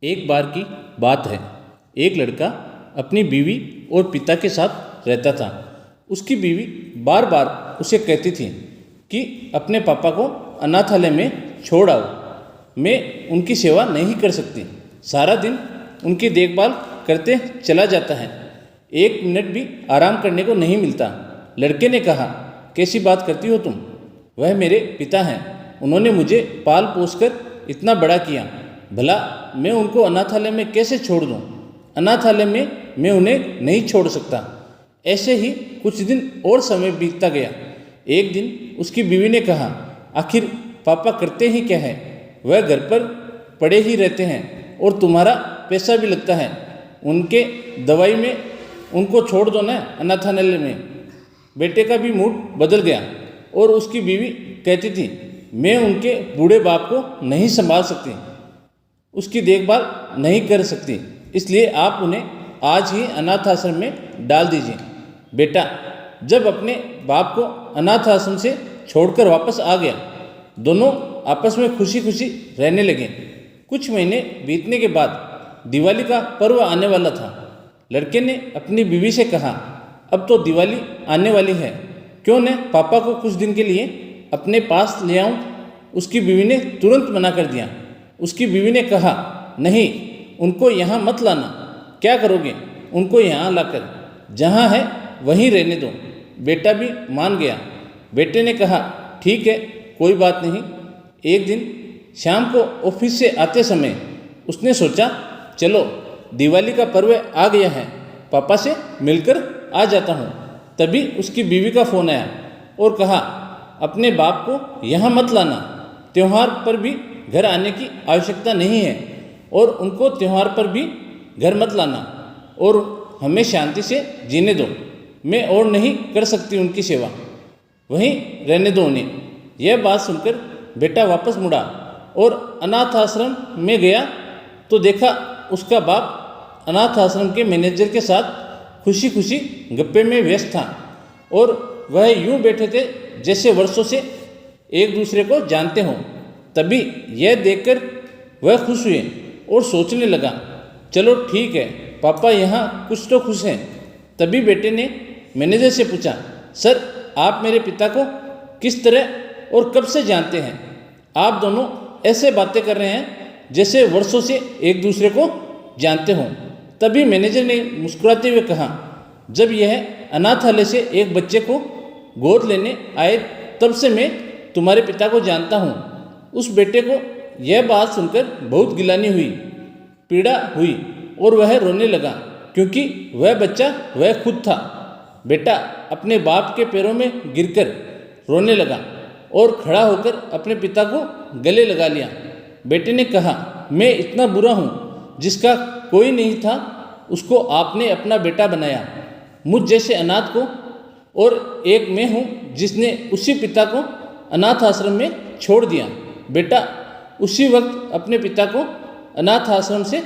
एक बार की बात है। एक लड़का अपनी बीवी और पिता के साथ रहता था। उसकी बीवी बार बार उसे कहती थी कि अपने पापा को अनाथालय में छोड़ आओ, मैं उनकी सेवा नहीं कर सकती। सारा दिन उनकी देखभाल करते चला जाता है, एक मिनट भी आराम करने को नहीं मिलता। लड़के ने कहा, कैसी बात करती हो तुम? वह मेरे पिता हैं, उन्होंने मुझे पाल पोस कर इतना बड़ा किया, भला मैं उनको अनाथालय में कैसे छोड़ दूं? अनाथालय में मैं उन्हें नहीं छोड़ सकता। ऐसे ही कुछ दिन और समय बीतता गया। एक दिन उसकी बीवी ने कहा, आखिर पापा करते ही क्या है? वह घर पर पड़े ही रहते हैं और तुम्हारा पैसा भी लगता है, उनके दवाई में उनको छोड़ दो ना अनाथालय में। बेटे का भी मूड बदल गया और उसकी बीवी कहती थी, मैं उनके बूढ़े बाप को नहीं संभाल सकती, उसकी देखभाल नहीं कर सकती, इसलिए आप उन्हें आज ही अनाथ आश्रम में डाल दीजिए। बेटा जब अपने बाप को अनाथ आश्रम से छोड़कर वापस आ गया, दोनों आपस में खुशी खुशी रहने लगे। कुछ महीने बीतने के बाद दिवाली का पर्व आने वाला था। लड़के ने अपनी बीवी से कहा, अब तो दिवाली आने वाली है, क्यों न पापा को कुछ दिन के लिए अपने पास ले आऊं? उसकी बीवी ने तुरंत मना कर दिया। उसकी बीवी ने कहा, नहीं, उनको यहाँ मत लाना। क्या करोगे उनको यहाँ लाकर? जहाँ है वहीं रहने दो। बेटा भी मान गया। बेटे ने कहा, ठीक है, कोई बात नहीं। एक दिन शाम को ऑफिस से आते समय उसने सोचा, चलो दिवाली का पर्व आ गया है, पापा से मिलकर आ जाता हूँ। तभी उसकी बीवी का फ़ोन आया और कहा, अपने बाप को यहाँ मत लाना, त्यौहार पर भी घर आने की आवश्यकता नहीं है और उनको त्यौहार पर भी घर मत लाना और हमें शांति से जीने दो। मैं और नहीं कर सकती उनकी सेवा, वहीं रहने दो उन्हें। यह बात सुनकर बेटा वापस मुड़ा और अनाथ आश्रम में गया तो देखा उसका बाप अनाथ आश्रम के मैनेजर के साथ खुशी खुशी गप्पे में व्यस्त था और वह यूं बैठे थे जैसे वर्षों से एक दूसरे को जानते हों। तभी यह देखकर वह खुश हुए और सोचने लगा, चलो ठीक है, पापा यहाँ कुछ तो खुश हैं। तभी बेटे ने मैनेजर से पूछा, सर आप मेरे पिता को किस तरह और कब से जानते हैं? आप दोनों ऐसे बातें कर रहे हैं जैसे वर्षों से एक दूसरे को जानते हों। तभी मैनेजर ने मुस्कुराते हुए कहा, जब यह अनाथालय से एक बच्चे को गोद लेने आए तब से मैं तुम्हारे पिता को जानता हूँ। उस बेटे को यह बात सुनकर बहुत गिलानी हुई, पीड़ा हुई और वह रोने लगा, क्योंकि वह बच्चा वह खुद था। बेटा अपने बाप के पैरों में गिरकर रोने लगा और खड़ा होकर अपने पिता को गले लगा लिया। बेटे ने कहा, मैं इतना बुरा हूँ, जिसका कोई नहीं था उसको आपने अपना बेटा बनाया, मुझ जैसे अनाथ को, और एक मैं हूँ जिसने उसी पिता को अनाथ आश्रम में छोड़ दिया। बेटा उसी वक्त अपने पिता को अनाथ आश्रम से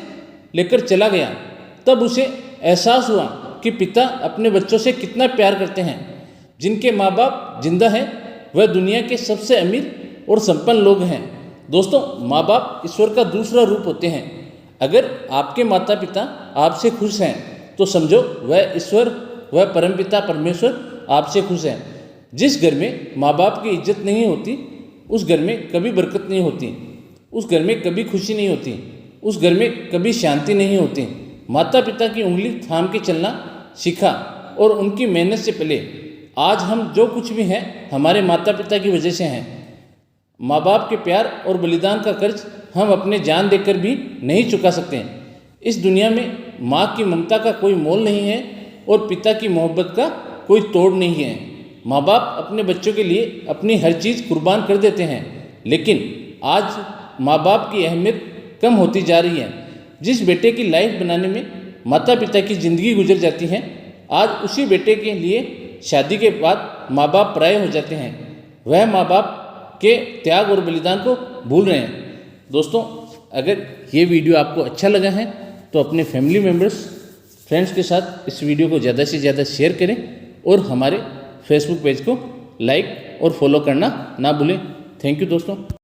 लेकर चला गया। तब उसे एहसास हुआ कि पिता अपने बच्चों से कितना प्यार करते हैं। जिनके माँ बाप जिंदा हैं वह दुनिया के सबसे अमीर और संपन्न लोग हैं। दोस्तों, माँ बाप ईश्वर का दूसरा रूप होते हैं। अगर आपके माता पिता आपसे खुश हैं तो समझो वह ईश्वर, वह परमपिता परमेश्वर आपसे खुश हैं। जिस घर में माँ बाप की इज्जत नहीं होती उस घर में कभी बरकत नहीं होती, उस घर में कभी खुशी नहीं होती, उस घर में कभी शांति नहीं होती। माता पिता की उंगली थाम के चलना सीखा और उनकी मेहनत से पले। आज हम जो कुछ भी हैं हमारे माता पिता की वजह से हैं। माँ बाप के प्यार और बलिदान का कर्ज हम अपने जान देकर भी नहीं चुका सकते। इस दुनिया में माँ की ममता का कोई मोल नहीं है और पिता की मोहब्बत का कोई तोड़ नहीं है। माँ बाप अपने बच्चों के लिए अपनी हर चीज़ कुर्बान कर देते हैं, लेकिन आज माँ बाप की अहमियत कम होती जा रही है। जिस बेटे की लाइफ बनाने में माता पिता की ज़िंदगी गुजर जाती है, आज उसी बेटे के लिए शादी के बाद माँ बाप पराये हो जाते हैं। वह माँ बाप के त्याग और बलिदान को भूल रहे हैं। दोस्तों, अगर ये वीडियो आपको अच्छा लगा है तो अपने फैमिली मेम्बर्स, फ्रेंड्स के साथ इस वीडियो को ज़्यादा से ज़्यादा शेयर करें और हमारे फेसबुक पेज को लाइक और फॉलो करना ना भूलें। थैंक यू दोस्तों।